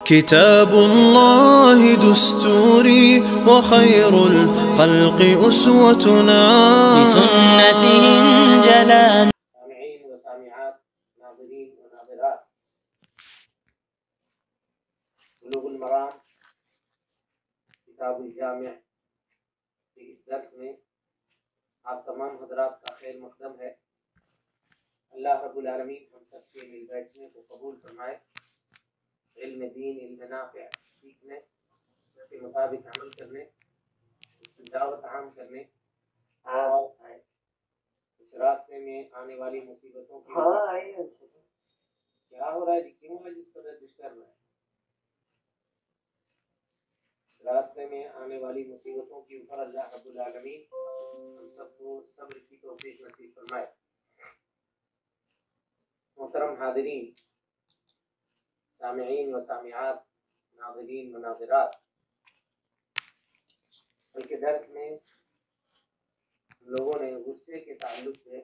كتاب الله دستوري وخير الخلق أسوتنا بسنته جلال. سامعین و سامعات، ناظرین و ناظرات، بلوغ المرام کتاب الجامع کے اس درس میں آپ تمام حضرات کا خیر مقدم ہے۔ اللہ رب العالمین ہم سب کے مل بیٹھنے کو قبول فرمائے، علم دین، علم نافع سیکھنے، اس کے مطابق عمل کرنے، اس کی دعوت عام کرنے اور اس راستے میں آنے والی مصیبتوں کی کیا ہو رہا ہے جی؟ کیوں آج اس قدر ڈسٹرب ہے؟ اس راستے میں آنے والی مصیبتوں کے اوپر اللہ رب العالمین ہم سب کو صبر کی توفیق نصیب فرمائے۔ محترم حاضرین، سامعین و سامعات، ناظرین و ناظرات، کل کے درس میں ہم لوگوں نے غصے کے تعلق سے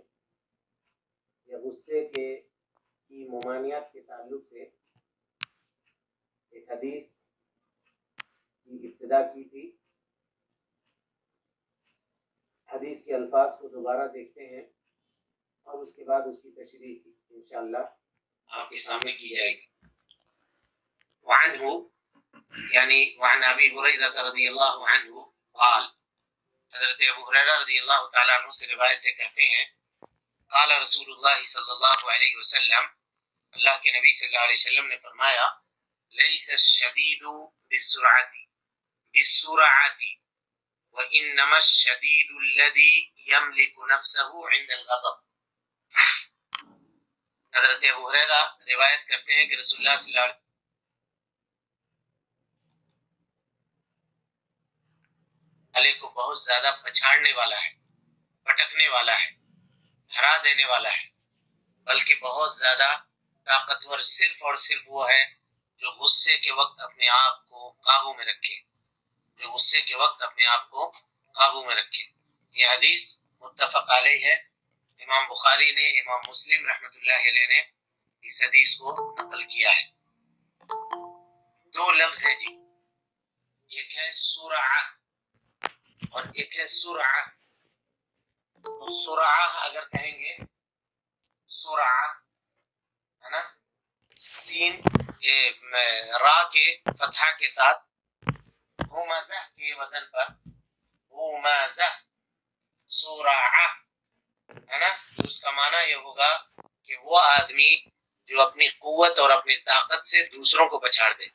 یا غصے کی ممانعت کے تعلق سے ایک حدیث کی ابتدا کی تھی۔ حدیث کے الفاظ کو دوبارہ دیکھتے ہیں اور اس کے بعد اس کی تشریح کی انشاءاللہ آپ کے سامنے کی جائے گی۔ وعنہ یعنی وعن ابی ہریرہ رضی اللہ عنہ قال، حضرت ابو ہریرہ رضی اللہ تعالیٰ عنہ سے روایت ہے، کہتے ہیں قال رسول اللہ صلی اللہ علیہ وسلم، اللہ کے نبی صلی اللہ علیہ وسلم نے فرمایا، لیس الشدید بالسرعۃ وانما الشدید الذی یملک نفسہ عند الغضب۔ حضرت ابو ہریرہ روایت کرتے ہیں کہ رسول اللہ صلی اللہ علیہ وسلم کو بہت زیادہ پچھاڑنے والا ہے، پٹکنے والا ہے، ہرا دینے والا ہے، بلکہ بہت زیادہ طاقتور صرف اور صرف وہ ہے جو غصے کے وقت اپنے آپ کو قابو میں رکھے، جو غصے کے وقت اپنے آپ کو قابو میں رکھے۔ یہ حدیث متفق علیہ ہے، امام بخاری نے، امام مسلم رحمۃ اللہ علیہ نے اس حدیث کو نقل کیا ہے۔ دو لفظ ہے جی، ایک ہے سرعہ اور ایک ہے سرعہ۔ تو سرعہ اگر کہیں گے، سرعہ ہے نا، سین را کے فتحہ کے ساتھ ہمزہ کے وزن پر، ہمزہ سرعہ ہے نا، تو اس کا معنی یہ ہوگا کہ وہ آدمی جو اپنی قوت اور اپنی طاقت سے دوسروں کو پچھاڑ دے۔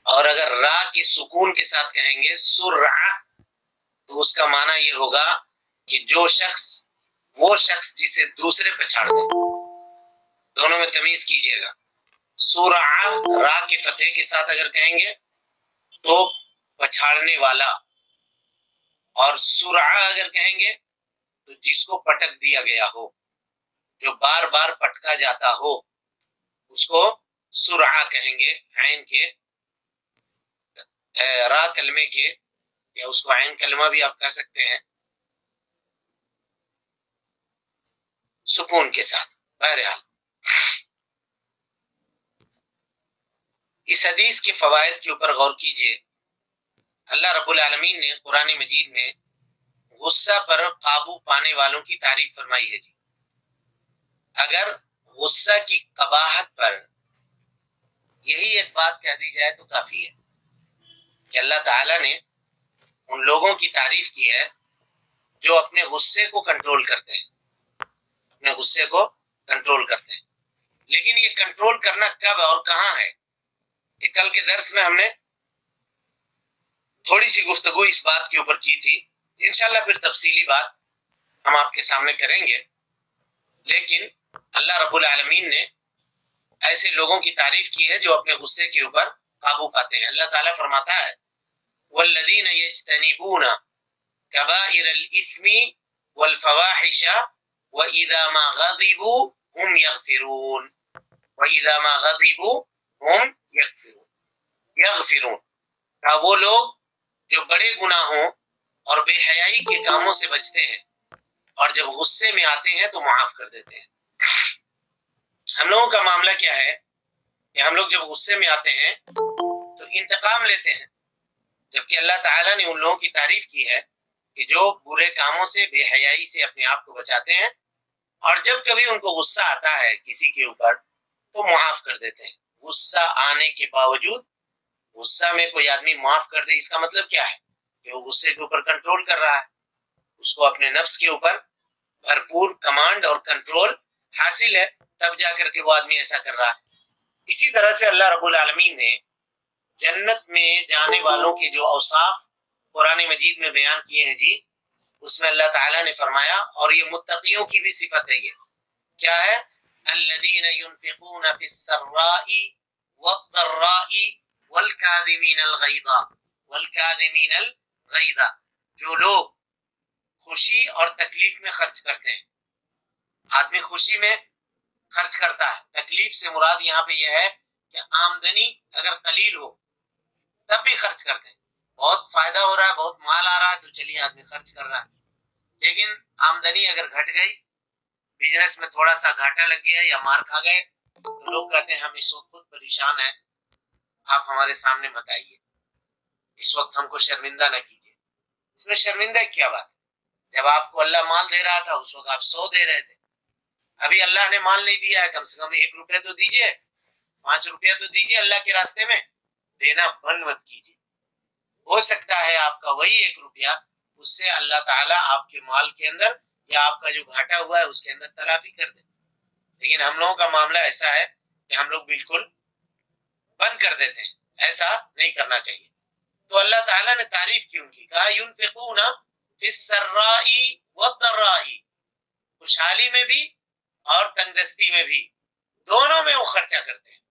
اور اگر را کی سکون کے ساتھ کہیں گے سرعہ، تو اس کا معنی یہ ہوگا کہ جو شخص، وہ شخص جسے دوسرے پچھاڑ دے۔ دونوں میں تمیز کیجئے گا۔ سرعہ را کے فتح کے ساتھ اگر کہیں گے تو پچھاڑنے والا، اور سرعہ اگر کہیں گے تو جس کو پٹک دیا گیا ہو، جو بار بار پٹکا جاتا ہو، اس کو سرعہ کہیں گے۔ عین کے، را کلمے کے، یا اس کو عین کلمہ بھی آپ کہہ سکتے ہیں سکون کے ساتھ۔ بہرحال اس حدیث کے فوائد کے اوپر غور کیجئے۔ اللہ رب العالمین نے قرآن مجید میں غصہ پر قابو پانے والوں کی تعریف فرمائی ہے جی۔ اگر غصہ کی قباحت پر یہی ایک بات کہہ دی جائے تو کافی ہے کہ اللہ تعالیٰ نے ان لوگوں کی تعریف کی ہے جو اپنے غصے کو کنٹرول کرتے ہیں، اپنے غصے کو کنٹرول کرتے ہیں۔ لیکن یہ کنٹرول کرنا کب اور کہاں ہے؟ کہ کل کے درس میں ہم نے تھوڑی سی گفتگو اس بات کے اوپر کی تھی، انشاءاللہ پھر تفصیلی بات ہم آپ کے سامنے کریں گے۔ لیکن اللہ رب العالمین نے ایسے لوگوں کی تعریف کی ہے جو اپنے غصے کے اوپر قابو پاتے ہیں۔ اللہ تعالیٰ فرماتا ہے والذین یجتنبون کبائر الاثم والفواحش واذا ما غضبوا هم یغفرون، واذا ما غضبوا هم یغفرون۔ وہ لوگ جو بڑے گناہوں اور بے حیائی کے کاموں سے بچتے ہیں اور جب غصے میں آتے ہیں تو معاف کر دیتے ہیں۔ ہم لوگوں کا معاملہ کیا ہے کہ ہم لوگ جب غصے میں آتے ہیں تو انتقام لیتے ہیں، جبکہ اللہ تعالیٰ نے ان لوگوں کی تعریف کی ہے کہ جو برے کاموں سے، بے حیائی سے اپنے آپ کو بچاتے ہیں، اور جب کبھی ان کو غصہ آتا ہے کسی کے اوپر تو معاف کر دیتے ہیں۔ غصہ آنے کے باوجود، غصہ میں کوئی آدمی معاف کر دے، اس کا مطلب کیا ہے کہ وہ غصے کے اوپر کنٹرول کر رہا ہے، اس کو اپنے نفس کے اوپر بھرپور کمانڈ اور کنٹرول حاصل ہے، تب جا کر کے وہ آدمی ایسا کر رہا ہے۔ اسی طرح سے اللہ رب العالمین نے جنت میں جانے والوں کے جو اوصاف قرآن مجید میں بیان کیے ہیں جی، اس میں اللہ تعالیٰ نے فرمایا، اور یہ متقیوں کی بھی صفت ہے، یہ کیا ہے؟ الذین ينفقون فی السراء والضراء والکاظمین الغیظ جو لوگ خوشی اور تکلیف میں خرچ کرتے ہیں۔ آدمی خوشی میں خرچ کرتا ہے، تکلیف سے مراد یہاں پہ یہ ہے کہ آمدنی اگر قلیل ہو تب بھی خرچ کرتے ہیں، بہت فائدہ ہو رہا ہے، بہت مال آ رہا ہے تو چلیے آدمی خرچ کر رہا ہے، لیکن آمدنی اگر گھٹ گئی، بزنس میں تھوڑا سا گھاٹا لگ گیا یا مار کھا گئے تو لوگ کہتے ہیں ہم اس وقت خود پریشان ہیں، آپ ہمارے سامنے مت آئیے، اس وقت ہم کو شرمندہ نہ کیجیے۔ اس میں شرمندہ کیا بات ہے؟ جب آپ کو اللہ مال دے رہا تھا اس وقت آپ 100 دے رہے تھے، ابھی اللہ نے مال نہیں دیا ہے، کم سے کم 1 روپیہ تو دیجیے، 5 روپیہ تو دیجیے، اللہ کے راستے میں دینا بند مت کیجیے۔ ہو سکتا ہے آپ کا وہی 1 روپیہ، اس سے اللہ تعالیٰ آپ کے مال کے اندر یا آپ کا جو گھاٹا ہوا ہے اس کے اندر تلافی کر دے، لیکن ہم لوگوں کا معاملہ ایسا ہے کہ ہم لوگ بالکل بند کر دیتے ہیں، ایسا نہیں کرنا چاہیے۔ تو اللہ تعالیٰ نے تعریف کی ان کی، کہا ينفقون فی السراء والضراء، خوشحالی میں بھی اور تنگدستی میں بھی، دونوں میں وہ خرچہ کرتے ہیں۔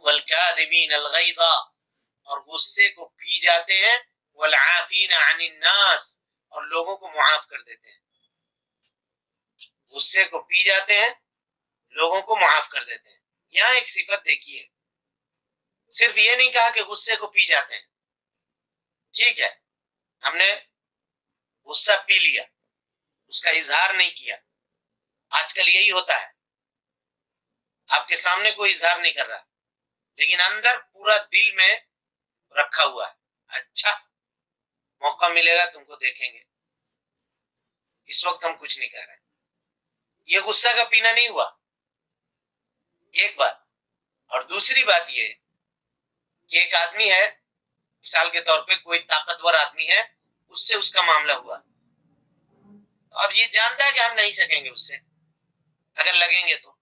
والکاظمین الغیظ، اور غصے کو پی جاتے ہیں، والعافین عن الناس، اور لوگوں کو معاف کر دیتے ہیں۔ غصے کو پی جاتے ہیں، لوگوں کو معاف کر دیتے ہیں۔ یہاں ایک صفت دیکھیے، صرف یہ نہیں کہا کہ غصے کو پی جاتے ہیں، ٹھیک ہے، ہم نے غصہ پی لیا، اس کا اظہار نہیں کیا۔ آج کل یہی ہوتا ہے، آپ کے سامنے کوئی اظہار نہیں کر رہا لیکن اندر پورا دل میں رکھا ہوا ہے، اچھا موقع ملے گا تم کو دیکھیں گے، اس وقت ہم کچھ نہیں کر رہے۔ یہ غصہ کا پینا نہیں ہوا، ایک بات۔ اور دوسری بات یہ کہ ایک آدمی ہے، مثال کے طور پہ کوئی طاقتور آدمی ہے، اس سے اس کا معاملہ ہوا، اب یہ جانتا ہے کہ ہم نہیں سکیں گے اس سے، اگر لگیں گے تو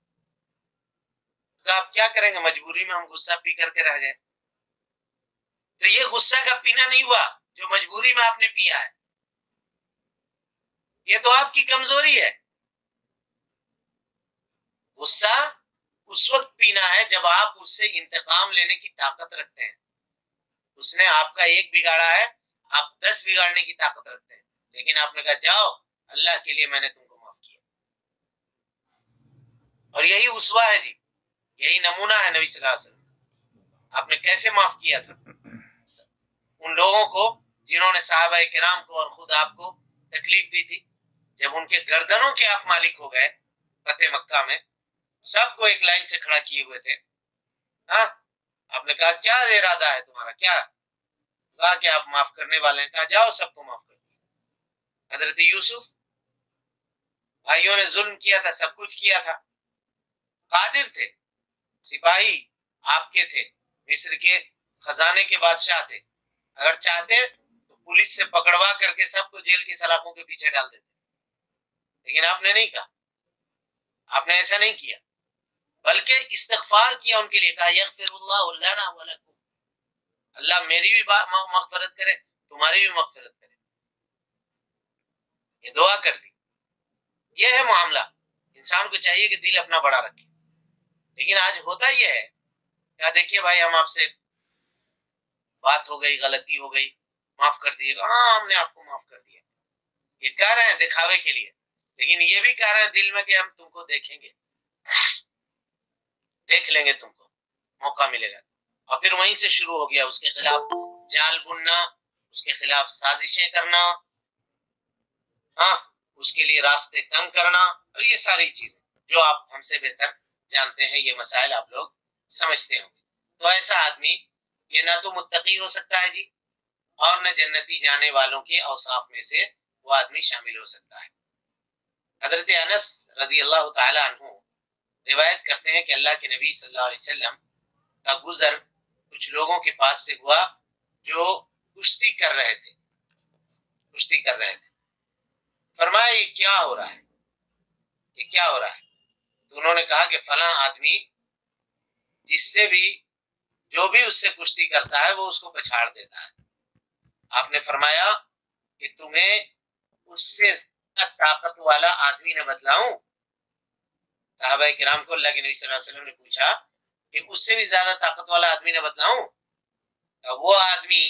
آپ کیا کریں گے؟ مجبوری میں ہم غصہ پی کر کے رہ گئے، تو یہ غصہ کا پینا نہیں ہوا جو مجبوری میں آپ نے پیا ہے، یہ تو آپ کی کمزوری ہے۔ غصہ اس وقت پینا ہے جب آپ اس سے انتقام لینے کی طاقت رکھتے ہیں۔ اس نے آپ کا 1 بگاڑا ہے، آپ 10 بگاڑنے کی طاقت رکھتے ہیں، لیکن آپ نے کہا جاؤ اللہ کے لیے میں نے تم کو معاف کیا۔ اور یہی اسوہ ہے جی، یہی نمونہ ہے نبی صلی اللہ علیہ وسلم، آپ نے کیسے معاف کیا تھا ان لوگوں کو جنہوں نے صحابہ کرام کو اور خود آپ کو تکلیف دی تھی، جب ان کے گردنوں کے آپ مالک ہو گئے فتح مکہ میں، سب کو ایک لائن سے کھڑا کیے ہوئے تھے، ہاں آپ نے کہا کیا ارادہ ہے تمہارا، کیا کہا کہ آپ معاف کرنے والے ہیں، کہا جاؤ سب کو معاف کر دیا۔ حضرت یوسف، بھائیوں نے ظلم کیا تھا، سب کچھ کیا تھا، قادر تھے، سپاہی آپ کے تھے، مصر کے خزانے کے بادشاہ تھے، اگر چاہتے تو پولیس سے پکڑوا کر کے سب کو جیل کی سلاخوں کے پیچھے ڈال دیتے، لیکن آپ نے نہیں کہا، آپ نے ایسا نہیں کیا، بلکہ استغفار کیا ان کے لیے، کہا یغفر اللہ لنا ولکم، اللہ میری بھی مغفرت کرے، تمہاری بھی مغفرت کرے، یہ دعا کر دی۔ یہ ہے معاملہ، انسان کو چاہیے کہ دل اپنا بڑا رکھے، لیکن آج ہوتا یہ ہے کیا، دیکھیے بھائی ہم آپ سے بات ہو گئی، غلطی ہو گئی، معاف کر دیے گا، ہاں ہم نے آپ کو معاف کر دیا، یہ کہہ رہے ہیں دکھاوے کے لیے، لیکن یہ بھی کہہ رہے ہیں دل میں کہ ہم تم کو دیکھیں گے، دیکھ لیں گے تم کو، موقع ملے گا، اور پھر وہیں سے شروع ہو گیا اس کے خلاف جال بننا، اس کے خلاف سازشیں کرنا، ہاں اس کے لیے راستے تنگ کرنا، اور یہ ساری چیزیں جو آپ ہم سے بہتر جانتے ہیں، یہ مسائل آپ لوگ سمجھتے ہوں گے. تو ایسا آدمی یہ نہ تو متقی ہو سکتا ہے جی، اور نہ جنتی جانے والوں کے اوصاف میں سے وہ آدمی شامل ہو سکتا ہے. حضرت انس رضی اللہ تعالی عنہ روایت کرتے ہیں کہ اللہ کے نبی صلی اللہ علیہ وسلم کا گزر کچھ لوگوں کے پاس سے ہوا جو کشتی کر رہے تھے. فرمایا یہ کیا ہو رہا ہے، یہ کیا ہو رہا ہے؟ تو انہوں نے کہا کہ فلاں آدمی جس سے بھی جو بھی اس سے کشتی کرتا ہے وہ اس کو پچھاڑ دیتا ہے. آپ نے فرمایا کہ تمہیں اس سے طاقت والا آدمی نہ بتلاؤں؟ صحابہ کرام کو اللہ کے نبی صلی اللہ علیہ وسلم نے پوچھا کہ اس سے بھی زیادہ طاقت والا آدمی نہ بتلاؤں؟ وہ آدمی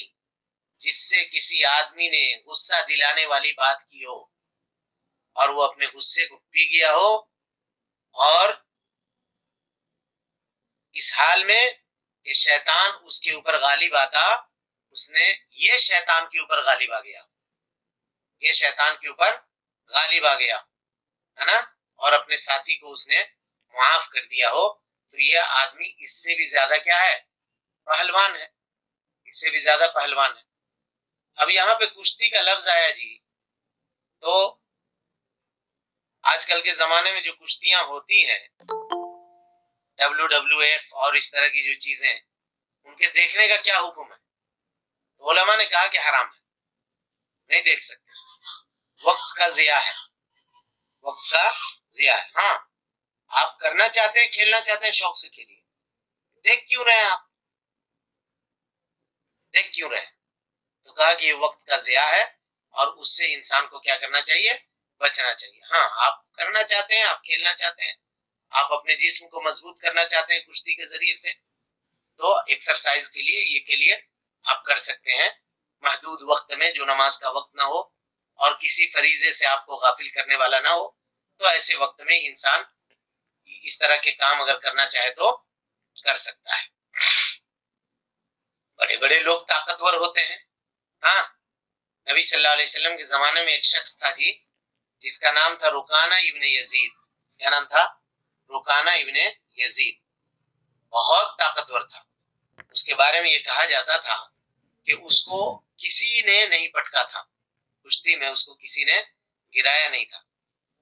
جس سے کسی آدمی نے غصہ دلانے والی بات کی ہو اور وہ اپنے غصے کو پی گیا ہو، اور اس حال میں کہ شیطان اس کے اوپر غالب آتا، اس نے یہ شیطان کے اوپر غالب آ گیا، یہ شیطان کے اوپر غالب آ گیا ہے نا، اور اپنے ساتھی کو اس نے معاف کر دیا ہو، تو یہ آدمی اس سے بھی زیادہ کیا ہے؟ پہلوان ہے، اس سے بھی زیادہ پہلوان ہے. اب یہاں پہ کشتی کا لفظ آیا جی، تو آج کل کے زمانے میں جو کشتیاں ہوتی ہیں WWF اور اس طرح کی جو چیزیں، ان کے دیکھنے کا کیا حکم ہے؟ تو علماء نے کہا کہ حرام ہے، نہیں دیکھ سکتے، وقت کا ضیاع ہے، وقت کا ضیاع ہے. ہاں آپ کرنا چاہتے ہیں، کھیلنا چاہتے ہیں، شوق سے کھیلیے، دیکھ کیوں رہے ہیں آپ؟ دیکھ کیوں رہے ہیں؟ تو کہا کہ یہ وقت کا ضیاع ہے اور اس سے انسان کو کیا کرنا چاہیے؟ بچنا چاہیے. ہاں آپ کرنا چاہتے ہیں، آپ کھیلنا چاہتے ہیں، آپ اپنے جسم کو مضبوط کرنا چاہتے ہیں کشتی کے ذریعے سے، تو ایکسرسائز کے لیے آپ کر سکتے ہیں، محدود وقت میں، جو نماز کا وقت نہ ہو اور کسی فریضے سے آپ کو غافل کرنے والا نہ ہو. تو ایسے وقت میں انسان اس طرح کے کام اگر کرنا چاہے تو کر سکتا ہے. بڑے بڑے لوگ طاقتور ہوتے ہیں. ہاں نبی صلی اللہ علیہ وسلم کے زمانے میں ایک شخص تھا جی، جس کا نام تھا رکانہ ابن یزید. کیا نام تھا؟ رکانہ ابن یزید. بہت طاقتور تھا. اس کے بارے میں یہ کہا جاتا تھا کہ اس کو کسی نے نہیں پٹکا تھا، کشتی میں اس کو کسی نے گرایا نہیں تھا،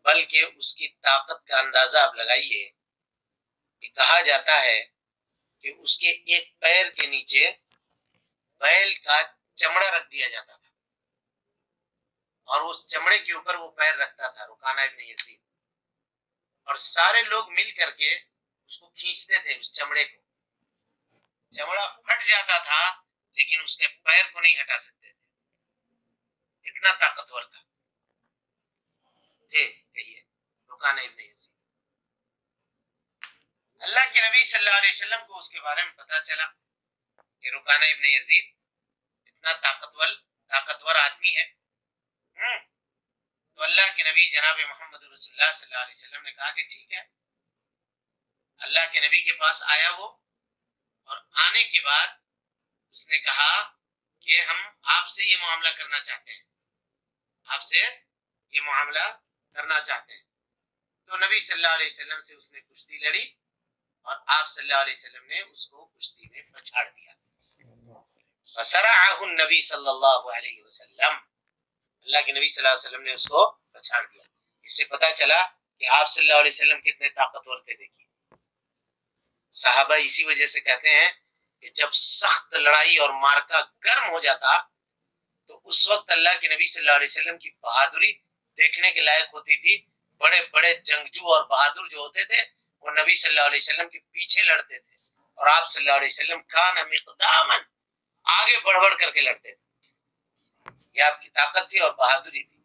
بلکہ اس کی طاقت کا اندازہ آپ لگائیے کہ کہا جاتا ہے کہ اس کے ایک پیر کے نیچے بیل کا چمڑا رکھ دیا جاتا تھا اور اس چمڑے کے اوپر وہ پیر رکھتا تھا رکانہ ابن یزید، اور سارے لوگ مل کر کے اس کو کھینچتے تھے، اس چمڑے کو. چمڑا پھٹ جاتا تھا لیکن اس کے پیر کو نہیں ہٹا سکتے تھے، اتنا طاقتور تھا. کہیے رکانہ ابن یزید. اللہ کے نبی صلی اللہ علیہ وسلم کو اس کے بارے میں پتا چلا کہ رکانہ ابن یزید اتنا طاقتور آدمی ہے. تو اللہ کے نبی جناب محمد رسول اللہ صلی اللہ علیہ وسلم نے کہا کہ ٹھیک ہے. اللہ کے نبی کے پاس آیا وہ، اور آنے کے بعد اس نے کہا کہ ہم آپ سے یہ معاملہ کرنا چاہتے ہیں، آپ سے یہ معاملہ کرنا چاہتے ہیں. تو نبی صلی اللہ علیہ وسلم سے اس نے کشتی لڑی اور آپ صلی اللہ علیہ وسلم نے اس کو کشتی میں پچھاڑ دیا. فسرعه النبی صلی اللہ علیہ وسلم، اللہ کے نبی صلی اللہ علیہ وسلم نے اس کو پچھاڑ دیا. اس سے پتا چلا کہ آپ صلی اللہ علیہ وسلم کتنے طاقتور تھے. دیکھیے صحابہ اسی وجہ سے کہتے ہیں کہ جب سخت لڑائی اور مارکا گرم ہو جاتا تو اس وقت اللہ کے نبی صلی اللہ علیہ وسلم کی بہادری دیکھنے کے لائق ہوتی تھی. بڑے بڑے جنگجو اور بہادر جو ہوتے تھے وہ نبی صلی اللہ علیہ وسلم کے پیچھے لڑتے تھے، اور آپ صلی اللہ علیہ وسلم کان مقداما، آگے بڑھ بڑھ کر کے لڑتے تھے. یہ آپ کی طاقت تھی اور بہادری تھی.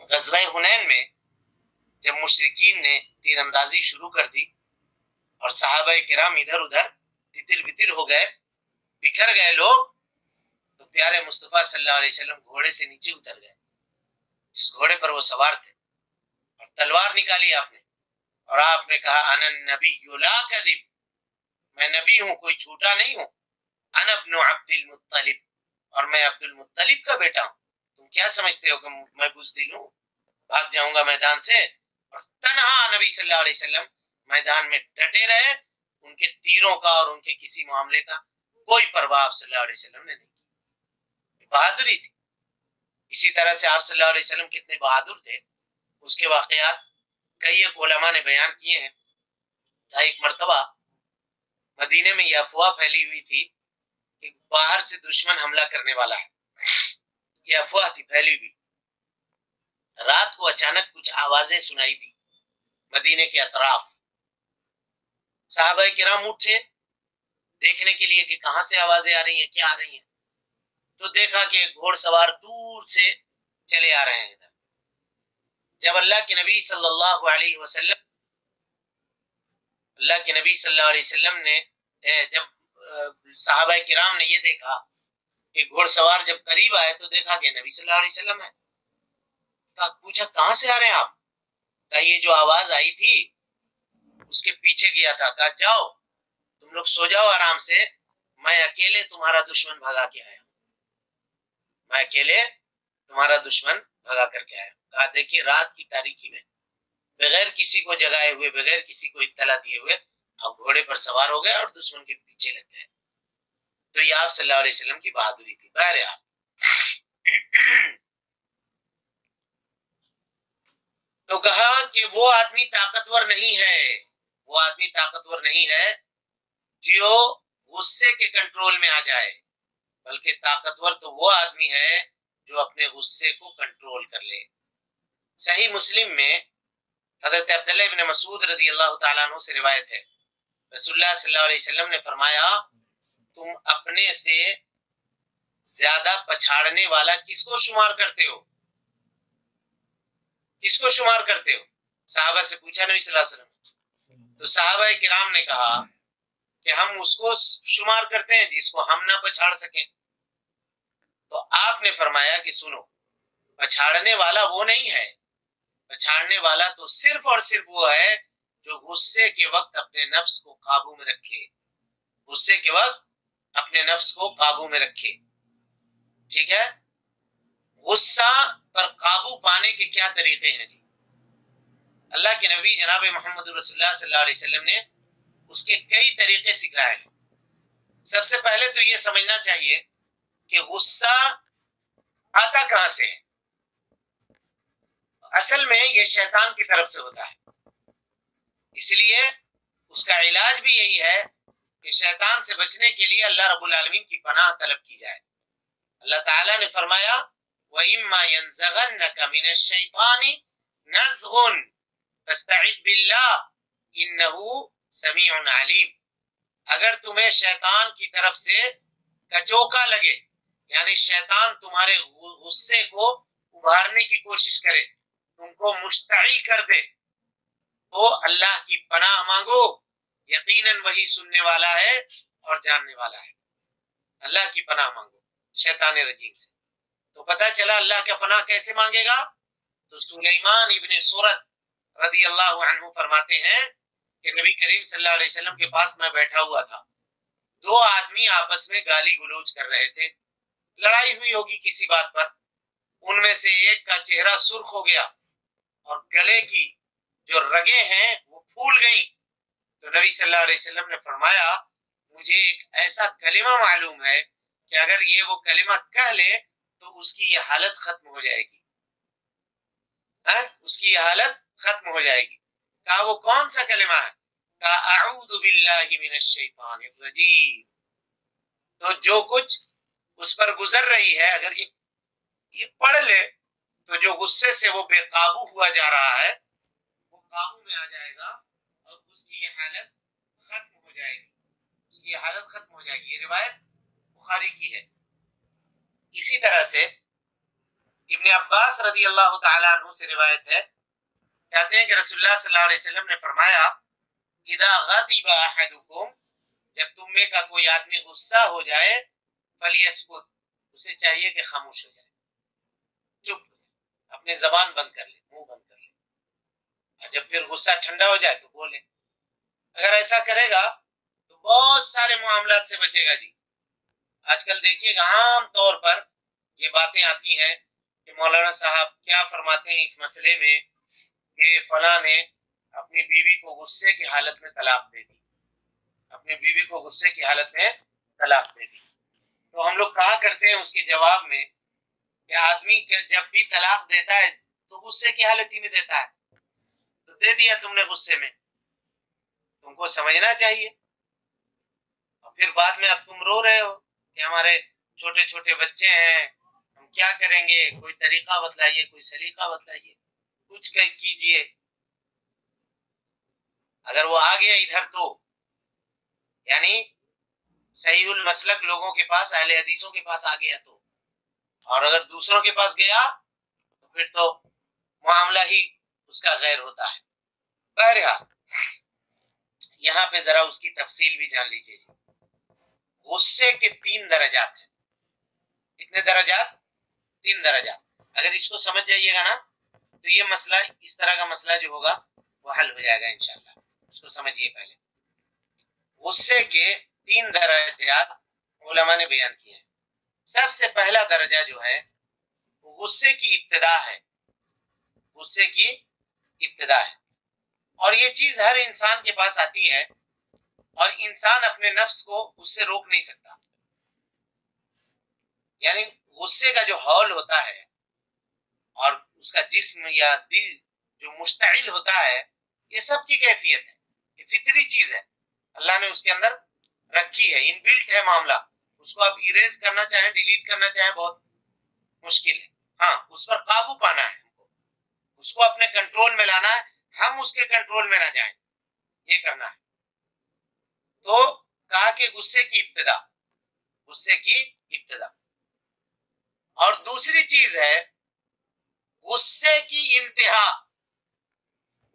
غزوہ حنین میں جب مشرکین نے تیر اندازی شروع کر دی اور صحابہ کرام ادھر ادھر تتر بتر ہو گئے، بکھر گئے لوگ، تو پیارے مصطفیٰ صلی اللہ علیہ وسلم گھوڑے سے نیچے اتر گئے، جس گھوڑے پر وہ سوار تھے، اور تلوار نکالی آپ نے، اور آپ نے کہا انا النبی لا کذب، میں نبی ہوں، کوئی جھوٹا نہیں ہوں. انا ابن عبد المطلب، اور میں عبد المطلب کا بیٹا ہوں. تم کیا سمجھتے ہو کہ میں بزدل ہوں، بھاگ جاؤں گا میدان سے؟ اور تنہا نبی صلی اللہ علیہ وسلم میدان میں ڈٹے رہے، ان کے تیروں کا اور ان کے کسی معاملے کا کوئی پرواہ آپ صلی اللہ علیہ وسلم نے نہیں کی. بہادری تھی. اسی طرح سے آپ صلی اللہ علیہ وسلم کتنے بہادر تھے اس کے واقعات کئی ایک علماء نے بیان کیے ہیں. ایک مرتبہ مدینے میں یہ افواہ پھیلی ہوئی تھی کہ باہر سے دشمن حملہ کرنے والا ہے. یہ افواہ تھی پھیلی ہوئی. رات کو اچانک کچھ آوازیں سنائی دی مدینے کے اطراف. صحابہ کرام اٹھے دیکھنے کے لیے کہ کہاں سے آوازیں آ رہی ہیں, کیا آ رہی ہیں. تو دیکھا کہ گھوڑ سوار دور سے چلے آ رہے ہیں ادھر. جب اللہ کے نبی صلی اللہ علیہ وسلم نے جب صحابہ کرام نے یہ دیکھا کہ گھوڑ سوار جب قریب آئے تو دیکھا کہ نبی صلی اللہ علیہ وسلم ہے. پوچھا کہاں سے آ رہے ہیں آپ؟ کہا یہ جو آواز آئی تھی اس کے پیچھے گیا تھا. کہا جاؤ تم لوگ سو جاؤ آرام سے, میں اکیلے تمہارا دشمن بھگا کے آیا. میں اکیلے تمہارا دشمن بھگا کر کے آیا. کہا دیکھیے رات کی تاریکی میں بغیر کسی کو جگائے ہوئے, بغیر کسی کو اطلاع دیے ہوئے آپ گھوڑے پر سوار ہو گئے اور دشمن کے پیچھے لگ گئے. تو یہ آپ صلی اللہ علیہ وسلم کی بہادری تھی. بہرحال تو کہا کہ وہ آدمی طاقتور نہیں ہے, وہ آدمی طاقتور نہیں ہے جو غصے کے کنٹرول میں آ جائے, بلکہ طاقتور تو وہ آدمی ہے جو اپنے غصے کو کنٹرول کر لے. صحیح مسلم میں حضرت عبداللہ ابن مسعود رضی اللہ تعالیٰ عنہ سے روایت ہے, رسول اللہ صلی اللہ علیہ وسلم نے فرمایا تم اپنے سے زیادہ پچھاڑنے والا کس کو شمار کرتے ہو؟ کس کو شمار کرتے ہو؟ صحابہ سے پوچھا نبی صلی اللہ علیہ وسلم. تو صحابہ کرام نے کہا کہ ہم اس کو شمار کرتے ہیں جس کو ہم نہ پچھاڑ سکیں. تو آپ نے فرمایا کہ سنو, پچھاڑنے والا وہ نہیں ہے, پچھاڑنے والا تو صرف اور صرف وہ ہے جو غصے کے وقت اپنے نفس کو قابو میں رکھے, غصے کے وقت اپنے نفس کو قابو میں رکھے. ٹھیک ہے, غصہ پر قابو پانے کے کیا طریقے ہیں جی؟ اللہ کے نبی جناب محمد رسول اللہ صلی اللہ علیہ وسلم نے اس کے کئی طریقے سکھائے ہیں. سب سے پہلے تو یہ سمجھنا چاہیے کہ غصہ آتا کہاں سے ہے. اصل میں یہ شیطان کی طرف سے ہوتا ہے, اس لیے اس کا علاج بھی یہی ہے کہ شیطان سے بچنے کے لیے اللہ رب العالمین کی پناہ طلب کی جائے. اللہ تعالیٰ نے فرمایا وَإِمَّا يَنزَغَنَّكَ مِنَ الشَّيْطَانِ نَزْغٌ فَاسْتَعِذْ بِاللَّهِ إِنَّهُ سَمِيعٌ عَلِيمٌ. اگر تمہیں شیطان کی طرف سے کچوکا لگے, یعنی شیطان تمہارے غصے کو ابھارنے کی کوشش کرے, تم کو مشتعل کر دے, تو اللہ کی پناہ مانگو, یقیناً وہی سننے والا ہے اور جاننے والا ہے. اللہ کی پناہ مانگو شیطان رجیم سے. تو پتہ چلا اللہ کا پناہ کیسے مانگے گا. تو سلیمان ابن سورت رضی اللہ عنہ فرماتے ہیں کہ نبی کریم صلی اللہ علیہ وسلم کے پاس میں بیٹھا ہوا تھا, دو آدمی آپس میں گالی گلوچ کر رہے تھے, لڑائی ہوئی ہوگی کسی بات پر. ان میں سے ایک کا چہرہ سرخ ہو گیا اور گلے کی جو رگیں ہیں وہ پھول گئیں. تو نبی صلی اللہ علیہ وسلم نے فرمایا مجھے ایک ایسا کلمہ معلوم ہے کہ اگر یہ وہ کلمہ کہہ لے تو اس کی یہ حالت ختم ہو جائے گی, اس کی یہ حالت ختم ہو جائے گی. کہا وہ کون سا کلمہ ہے؟ کہا اعوذ باللہ من الشیطان الرجیم. تو جو کچھ اس پر گزر رہی ہے اگر یہ پڑھ لے تو جو غصے سے وہ بے قابو ہوا جا رہا ہے وہ قابو میں آ جائے گا اور اس کی یہ حالت ختم ہو جائے گی, اس کی یہ حالت ختم ہو جائے گی. یہ روایت بخاری کی ہے. اسی طرح سے ابن عباس رضی اللہ تعالیٰ عنہ سے روایت ہے, کہتے ہیں کہ رسول اللہ صلی اللہ علیہ وسلم نے فرمایا اذا غضب احدکم, جب تم میں کا کوئی آدمی غصہ ہو جائے فلیسکت, اسے چاہیے کہ خاموش ہو جائے, چپ ہو جائے, اپنے زبان بند کر لے, منہ بند کر لے, اور جب پھر غصہ ٹھنڈا ہو جائے تو بولے. اگر ایسا کرے گا تو بہت سارے معاملات سے بچے گا جی. آج کل دیکھیے گا عام طور پر یہ باتیں آتی ہیں کہ مولانا صاحب کیا فرماتے ہیں اس مسئلے میں کہ فلاں نے اپنی بیوی کو غصے کی حالت میں طلاق دے دی. اپنی بیوی کو غصے کی حالت میں طلاق دے دی. تو ہم لوگ کہا کرتے ہیں اس کے جواب میں کہ آدمی جب بھی طلاق دیتا ہے تو غصے کی حالت ہی میں دیتا ہے. تو دے دیا تم نے غصے میں، تم کو سمجھنا چاہیے. اور پھر بعد میں اب تم رو رہے ہو کہ ہمارے چھوٹے چھوٹے بچے ہیں، ہم کیا کریں گے، کوئی طریقہ بتلائیے، کوئی سلیقہ بتلائیے، کچھ کیجئے. اگر وہ آ گیا ادھر تو یعنی صحیح المسلک لوگوں کے پاس، اہل حدیثوں کے پاس آ گیا تو، اور اگر دوسروں کے پاس گیا تو پھر تو معاملہ ہی اس کا غیر ہوتا ہے. بہرحال یہاں پہ ذرا اس کی تفصیل بھی جان لیجیے. غصے کے 3 درجات ہیں. کتنے درجات؟ 3 درجات. اگر اس کو سمجھ جائیے گا نا تو یہ مسئلہ، اس طرح کا مسئلہ جو ہوگا وہ حل ہو جائے گا انشاءاللہ. اس کو سمجھیے. پہلے غصے کے 3 درجات علماء نے بیان کیے ہیں. سب سے پہلا درجہ جو ہے وہ غصے کی ابتدا ہے. غصے کی ابتدا ہے، اور یہ چیز ہر انسان کے پاس آتی ہے، اور انسان اپنے نفس کو اس سے روک نہیں سکتا. یعنی غصے کا جو ہول ہوتا ہے اور اس کا جسم یا دل جو مشتعل ہوتا ہے، یہ سب کی کیفیت ہے. یہ فطری چیز ہے، اللہ نے اس کے اندر رکھی ہے، ان بلٹ ہے معاملہ. اس کو آپ ایریز کرنا چاہیں، ڈیلیٹ کرنا چاہیں، بہت مشکل ہے. ہاں، اس پر قابو پانا ہے، اس کو اپنے کنٹرول میں لانا ہے، ہم اس کے کنٹرول میں نہ جائیں، یہ کرنا ہے. تو کہا کہ غصے کی ابتدا، غصے کی ابتدا. اور دوسری چیز ہے غصے کی انتہا.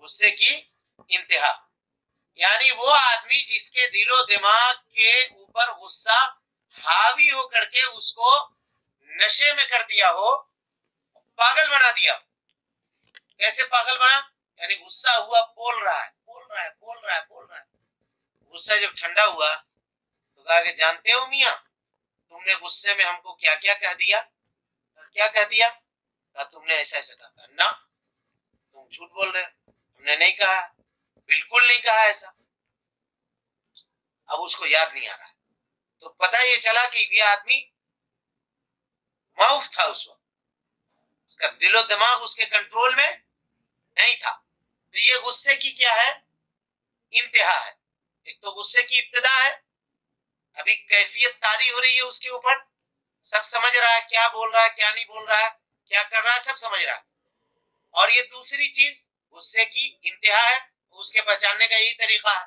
غصے کی انتہا یعنی وہ آدمی جس کے دل و دماغ کے اوپر غصہ حاوی ہو کر کے اس کو نشے میں کر دیا ہو، پاگل بنا دیا. کیسے پاگل بنا؟ یعنی غصہ ہوا، بول رہا ہے. غصہ جب ٹھنڈا ہوا تو کہا کہ جانتے ہو میاں، تم نے غصے میں ہم کو کیا کیا کہہ دیا. کیا کہہ دیا؟ کہا تم نے ایسا ایسا کہا. نہ، تم جھوٹ بول رہے، ہم نے نہیں کہا، بالکل نہیں کہا ایسا. اب اس کو یاد نہیں آ رہا ہے. تو پتہ یہ چلا کہ یہ آدمی معاف تھا اس وقت، اس کا دل و دماغ اس کے کنٹرول میں نہیں تھا. تو یہ غصے کی کیا ہے؟ انتہا ہے. ایک تو غصے کی ابتدا ہے، ابھی کیفیت طاری ہو رہی ہے اس کے اوپر، سب سمجھ رہا ہے کیا بول رہا ہے، کیا نہیں بول رہا ہے، کیا کر رہا ہے، سب سمجھ رہا ہے. اور یہ دوسری چیز غصے کی انتہا ہے، اس کے پہچاننے کا یہی طریقہ ہے.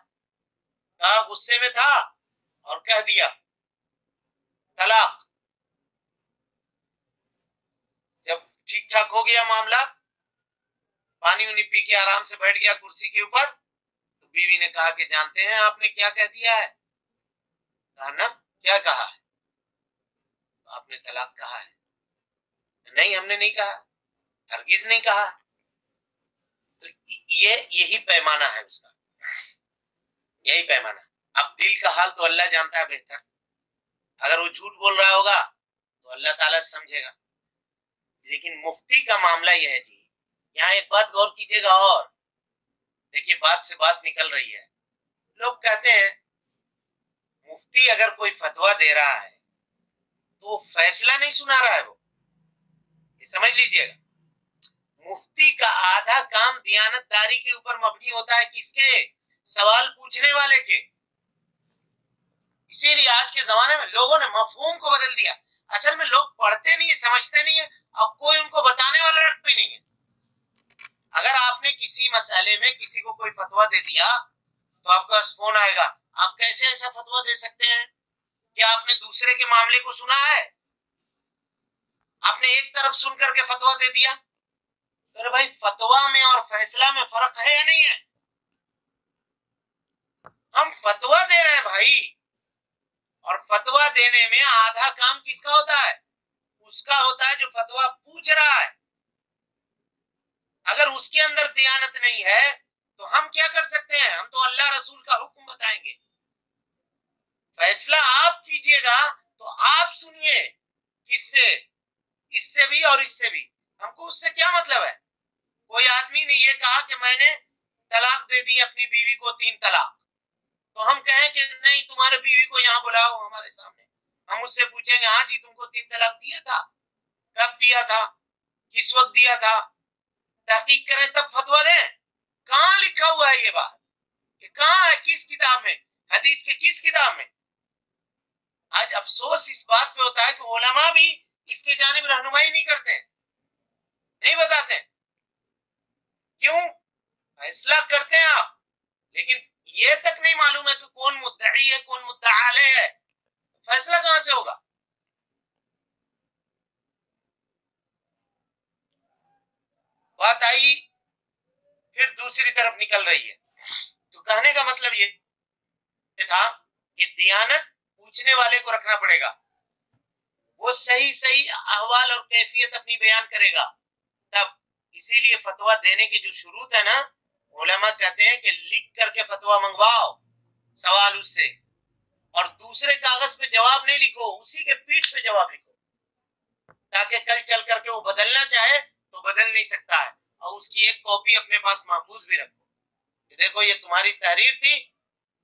کہا غصے میں تھا اور کہہ دیا طلاق. جب ٹھیک ٹھاک ہو گیا معاملہ، پانی وانی پی کے آرام سے بیٹھ گیا کرسی کے اوپر، تو بیوی نے کہا کہ جانتے ہیں آپ نے کیا کہہ دیا ہے؟ کہا نا، کیا کہا ہے؟ آپ نے طلاق کہا ہے. نہیں، ہم نے نہیں کہا، ہرگز نہیں کہا. تو یہی پیمانہ ہے اس کا، یہی پیمانہ. اب دل کا حال تو اللہ جانتا ہے بہتر. اگر وہ جھوٹ بول رہا ہوگا تو اللہ تعالیٰ سمجھے گا. لیکن مفتی کا معاملہ یہ ہے جی، یہاں ایک بات غور کیجئے گا. اور دیکھیے بات سے بات نکل رہی ہے. لوگ کہتے ہیں مفتی اگر کوئی فتویٰ دے رہا ہے تو وہ فیصلہ نہیں سنا رہا ہے. وہ یہ سمجھ لیجئے گا، مفتی کا آدھا کام دیانت داری کے اوپر مبنی ہوتا ہے. کس کے؟ سوال پوچھنے والے کے. اسی لیے آج کے زمانے میں لوگوں نے مفہوم کو بدل دیا. اصل میں لوگ پڑھتے نہیں ہیں، سمجھتے نہیں ہیں، اور کوئی ان کو بتانے والا بھی نہیں ہے. اگر آپ نے کسی مسئلے میں کسی کو کوئی فتویٰ دے دیا تو آپ کا فون آئے گا، آپ کیسے ایسا فتویٰ دے سکتے ہیں؟ کیا آپ نے دوسرے کے معاملے کو سنا ہے؟ آپ نے ایک طرف سن کر کے فتویٰ دے دیا. ارے بھائی، فتویٰ میں اور فیصلہ میں فرق ہے یا نہیں ہے؟ ہم فتویٰ دے رہے ہیں بھائی، اور فتویٰ دینے میں آدھا کام کس کا ہوتا ہے؟ اس کا ہوتا ہے جو فتویٰ پوچھ رہا ہے. اگر اس کے اندر دیانت نہیں ہے تو ہم کیا کر سکتے ہیں؟ ہم تو اللہ رسول کا حکم بتائیں گے. فیصلہ آپ کیجئے گا تو آپ سنیے، کس سے؟ اس سے بھی اور اس سے بھی. ہم کو اس سے کیا مطلب ہے؟ کوئی آدمی نے یہ کہا کہ میں نے طلاق دے دی اپنی بیوی کو 3 طلاق. تو ہم کہیں کہ نہیں تمہارے بیوی کو یہاں بلاؤ ہمارے سامنے، ہم اس سے پوچھیں گے ہاں جی تم کو 3 طلاق دیا تھا، کب دیا تھا، کس وقت دیا تھا، تحقیق کریں تب فتویٰ دیں. کہاں لکھا ہوا ہے یہ بات؟ کہ کہاں ہے؟ کس کتاب میں؟ حدیث کے کس کتاب میں؟ آج افسوس اس بات پہ ہوتا ہے کہ علماء بھی اس کے جانب رہنمائی نہیں کرتے، نہیں بتاتے. کیوں؟ فیصلہ کرتے ہیں آپ، لیکن یہ تک نہیں معلوم ہے کہ کون مدعی ہے کون مدعا علیہ ہے. فیصلہ کہاں سے ہوگا؟ بات آئی پھر دوسری طرف نکل رہی ہے. تو کہنے کا مطلب یہ تھا کہ دیانت پوچھنے والے کو رکھنا پڑے گا، وہ صحیح احوال اور کیفیت اپنی بیان کرے گا تب. اسی لیے فتویٰ دینے کے جو شروط ہے نا، علماء کہتے ہیں کہ لکھ کر کے فتویٰ منگواؤ سوال اس سے، اور دوسرے کاغذ پہ جواب نہیں لکھو، اسی کے پیٹھ پہ جواب لکھو، تاکہ کل چل کر کے وہ بدلنا چاہے تو بدل نہیں سکتا ہے، اور اس کی ایک کاپی اپنے پاس محفوظ بھی رکھو کہ دیکھو یہ تمہاری تحریر تھی،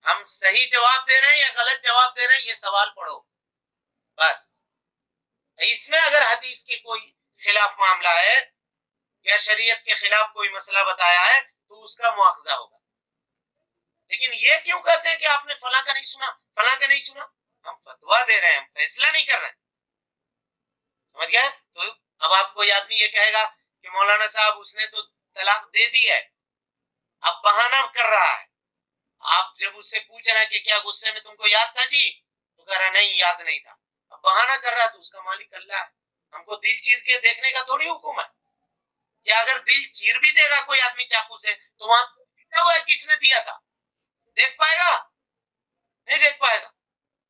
ہم صحیح جواب دے رہے ہیں یا غلط جواب دے رہے ہیں، یہ سوال پڑھو بس. اس میں اگر حدیث کے کوئی خلاف معاملہ ہے یا شریعت کے خلاف کوئی مسئلہ بتایا ہے تو اس کا مواخذہ ہوگا. لیکن یہ کیوں کہتے ہیں کہ آپ نے فلاں کا نہیں سنا، فلاں کا نہیں سنا؟ ہم فتویٰ دے رہے ہیں، ہم فیصلہ نہیں کر رہے ہیں. سمجھ گئے؟ تو اب آپ کوئی آدمی یہ کہے گا کہ مولانا صاحب اس نے تو طلاق دے دی ہے، اب بہانہ کر رہا ہے. آپ جب اس سے پوچھ رہے ہیں کہ کیا غصے میں تم کو یاد تھا جی، تو کہہ رہا نہیں یاد نہیں تھا. اب بہانہ کر رہا تو اس کا مالک اللہ ہے. ہم کو دل چیر کے دیکھنے کا تھوڑی حکم ہے. یا اگر دل چیر بھی دے گا کوئی آدمی چاقو سے تو وہاں لکھا ہوا ہے کس نے دیا تھا، دیکھ پائے گا؟ نہیں دیکھ پائے گا.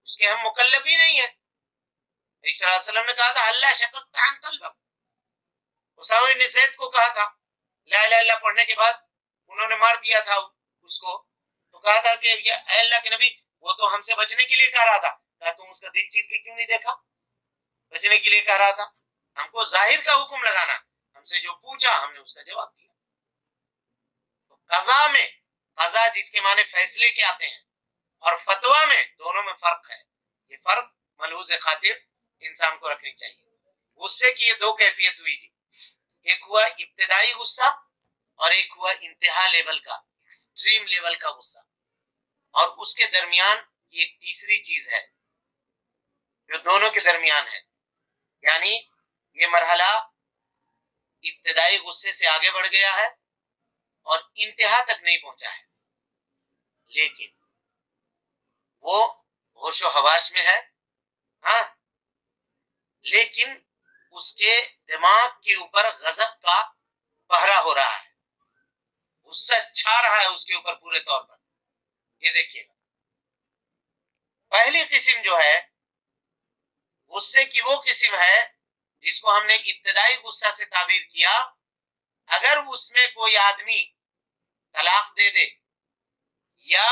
اس کے ہم مکلف ہی نہیں ہیں. نبی صلی اللہ علیہ وسلم نے کہا تھا اللہ شققت عن قلبک. اسامہ بن زید کو کہا تھا لا الہ الا اللہ پڑھنے کے بعد انہوں نے مار دیا تھا اس کو، تو کہا تھا کہ اے اللہ کے نبی وہ تو ہم سے بچنے کے لیے کہہ رہا تھا. کہا تم اس کا دل چیر کے کیوں نہیں دیکھا؟ بچنے کے لیے کہہ رہا تھا. ہم کو ظاہر کا حکم لگانا، ہم سے جو پوچھا ہم نے اس کا جواب دیا. تو قضا میں، قضا جس کے معنی فیصلے کے آتے ہیں، اور فتویٰ میں، دونوں میں فرق ہے. یہ فرق ملحوظ خاطر انسان کو رکھنی چاہیے. غصے کی یہ دو کیفیت ہوئی جی، ایک ہوا ابتدائی غصہ اور ایک ہوا انتہا لیول کا، ایکسٹریم لیول کا غصہ. اور اس کے درمیان یہ ایک تیسری چیز ہے جو دونوں کے درمیان ہے، یعنی یہ مرحلہ ابتدائی غصے سے آگے بڑھ گیا ہے اور انتہا تک نہیں پہنچا ہے، لیکن وہ ہوش و حواس میں ہے. ہاں، لیکن اس کے دماغ کے اوپر غضب کا پہرا ہو رہا ہے، غصہ چھا رہا ہے اس کے اوپر پورے طور پر. یہ دیکھیے گا، پہلی قسم جو ہے غصے کی وہ قسم ہے جس کو ہم نے ابتدائی غصہ سے تعبیر کیا. اگر اس میں کوئی آدمی طلاق دے دے یا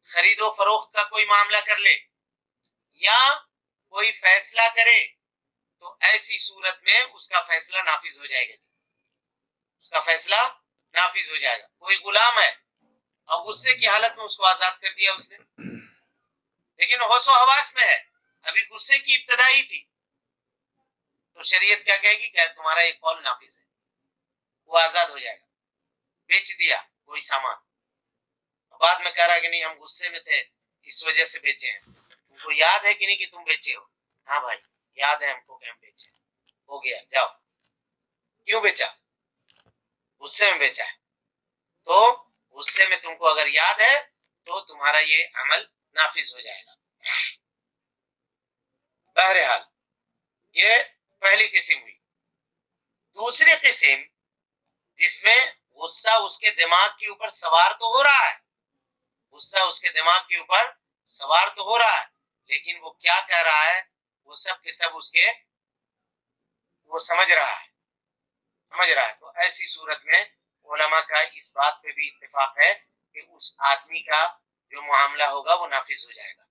خرید و فروخت کا کوئی معاملہ کر لے یا کوئی فیصلہ کرے تو ایسی صورت میں اس کا فیصلہ نافذ ہو جائے گا. اس کا فیصلہ نافذ ہو جائے گا. کوئی غلام ہے اور غصے کی حالت میں اس کو آزاد کر دیا اس نے، لیکن ہوش و حواس میں ہے، ابھی غصے کی ابتدائی تھی، تو شریعت کیا کہے گی کہ تمہارا یہ قول نافذ ہے، وہ آزاد ہو جائے گا. بیچ دیا کوئی سامان، بعد میں کہہ رہا کہ نہیں ہم غصے میں تھے اس وجہ سے بیچے ہیں. تم کو یاد ہے کہ نہیں کہ تم بیچے ہو؟ ہاں بھائی یاد ہے ہم کو کہ ہم بیچے. ہو گیا، جاؤ. کیوں بیچا؟ غصے میں بیچا ہے. تو غصے میں تم کو اگر یاد ہے تو تمہارا یہ عمل نافذ ہو جائے گا. بہرحال یہ پہلی قسم ہوئی. دوسری قسم جس میں غصہ اس کے دماغ کے اوپر سوار تو ہو رہا ہے، غصہ اس کے دماغ کے اوپر سوار تو ہو رہا ہے، لیکن وہ کیا کہہ رہا ہے وہ سب کے سب اس کے وہ سمجھ رہا ہے. تو ایسی صورت میں علماء کا اس بات پہ بھی اتفاق ہے کہ اس آدمی کا جو معاملہ ہوگا وہ نافذ ہو جائے گا.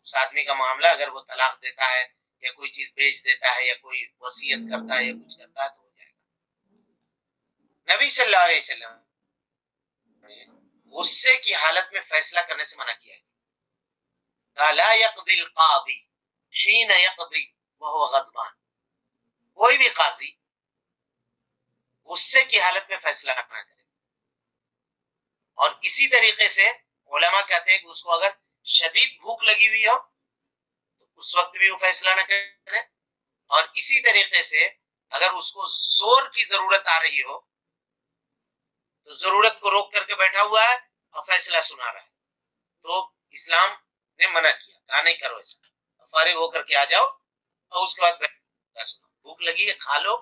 اس آدمی کا معاملہ اگر وہ طلاق دیتا ہے یا کوئی چیز بیچ دیتا ہے یا کوئی وصیت کرتا ہے یا کچھ کرتا ہے تو ہو جائے گا. نبی صلی اللہ علیہ وسلم نے غصے کی حالت میں فیصلہ کرنے سے منع کیا ہے. لا يقضي القاضی حين يقضي وهو غضبان. کوئی بھی قاضی غصے کی حالت میں فیصلہ نہ کرے. اور اسی طریقے سے علماء کہتے ہیں کہ اس کو اگر شدید بھوک لگی ہوئی ہو تو اس وقت بھی وہ فیصلہ نہ کرے. اور اسی طریقے سے اگر اس کو زور کی ضرورت آ رہی ہو تو ضرورت کو روک کر کے بیٹھا ہوا ہے اور فیصلہ سنا رہا ہے تو اسلام نے منع کیا، کہا نہیں کرو ایسا، فارغ ہو کر کے آ جاؤ اور اس کے بعد سنو. بھوک لگی ہے کھا لو،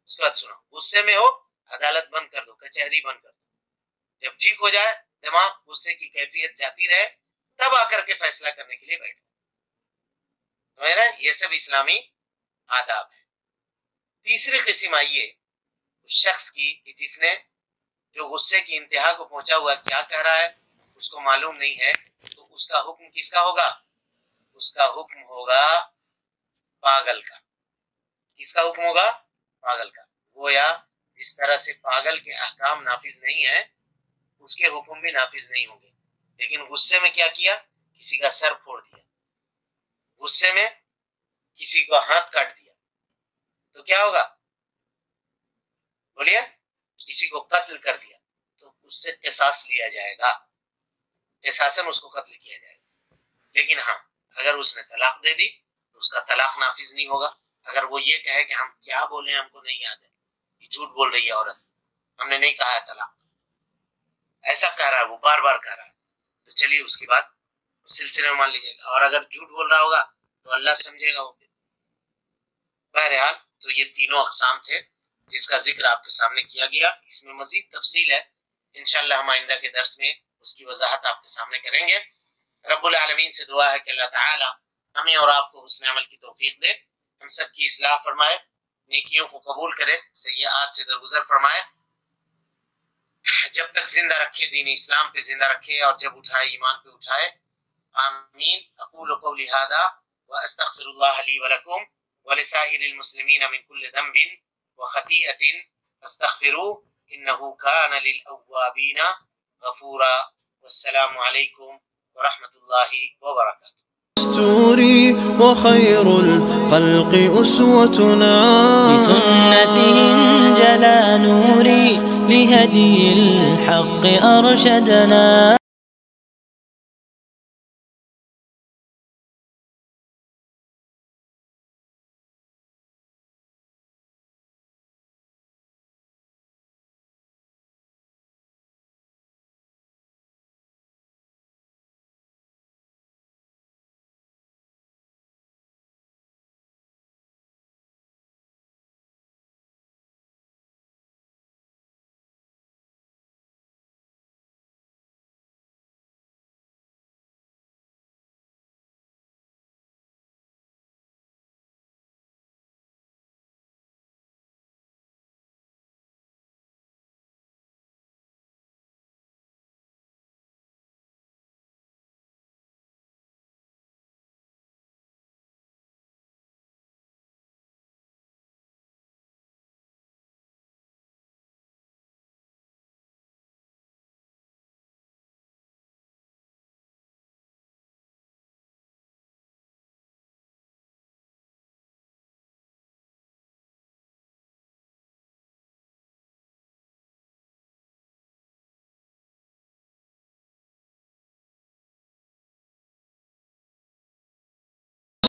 اس کے بعد سنو. غصے میں ہو عدالت بند کر دو، کچہری بند کر دو. جب ٹھیک ہو جائے دماغ غصے کی کیفیت جاتی رہے تب آ کر کے فیصلہ کرنے کے لیے بیٹھے. یہ سب اسلامی آداب ہے. تیسری قسم آئیے اس شخص کی کہ جس نے جو غصے کی انتہا کو پہنچا ہوا کیا کہہ رہا ہے اس کو معلوم نہیں ہے، تو اس کا حکم کس کا ہوگا؟ اس کا حکم ہوگا پاگل کا. کس کا حکم ہوگا؟ پاگل کا. گویا جس طرح سے پاگل کے احکام نافذ نہیں ہیں اس کے حکم بھی نافذ نہیں ہوں گے. لیکن غصے میں کیا کیا؟ کسی کا سر پھوڑ دیا، غصے میں کسی کو ہاتھ کاٹ دیا تو کیا ہوگا؟ بولیے. کسی کو قتل کر دیا تو اس سے قصاص لیا جائے گا، قصاصاً اس کو قتل کیا جائے گا. لیکن ہاں اگر اس نے طلاق دے دی تو اس کا طلاق نافذ نہیں ہوگا. اگر وہ یہ کہے کہ ہم کیا بولیں ہم کو نہیں یاد ہے، یہ جھوٹ بول رہی ہے عورت، ہم نے نہیں کہا ہے طلاق، ایسا کہہ رہا ہے، وہ بار بار کہہ رہا ہے، تو چلیے اس کی بات اس سلسلے میں مان لیجیے گا. اور اگر جھوٹ بول رہا ہوگا تو اللہ سمجھے گا وہ. بہرحال تو یہ تینوں اقسام تھے جس کا ذکر آپ کے سامنے کیا گیا. اس میں مزید تفصیل ہے، انشاءاللہ ہم آئندہ کے درس میں اس کی وضاحت آپ کے سامنے کریں گے. رب العالمین سے دعا ہے کہ اللہ تعالی ہمیں اور آپ کو حسن عمل کی توفیق دے، ہم سب کی اصلاح فرمائے، نیکیوں کو قبول کرے، سیئات سے درگزر فرمائے، جب تک زندہ رکھے دین اسلام پہ زندہ رکھے اور جب اٹھائے ایمان پہ اٹھائے. آمین. اقول قولی هذا واستغفر الله لي ولكم ولسائر المسلمين من كل ذنب وخطيئة فاستغفروه إنه كان للأوابين غفورا. والسلام عليكم ورحمة الله وبركاته. دستوري وخير الخلق أسوتنا، بسنتهم جلا نوري لهدي الحق أرشدنا.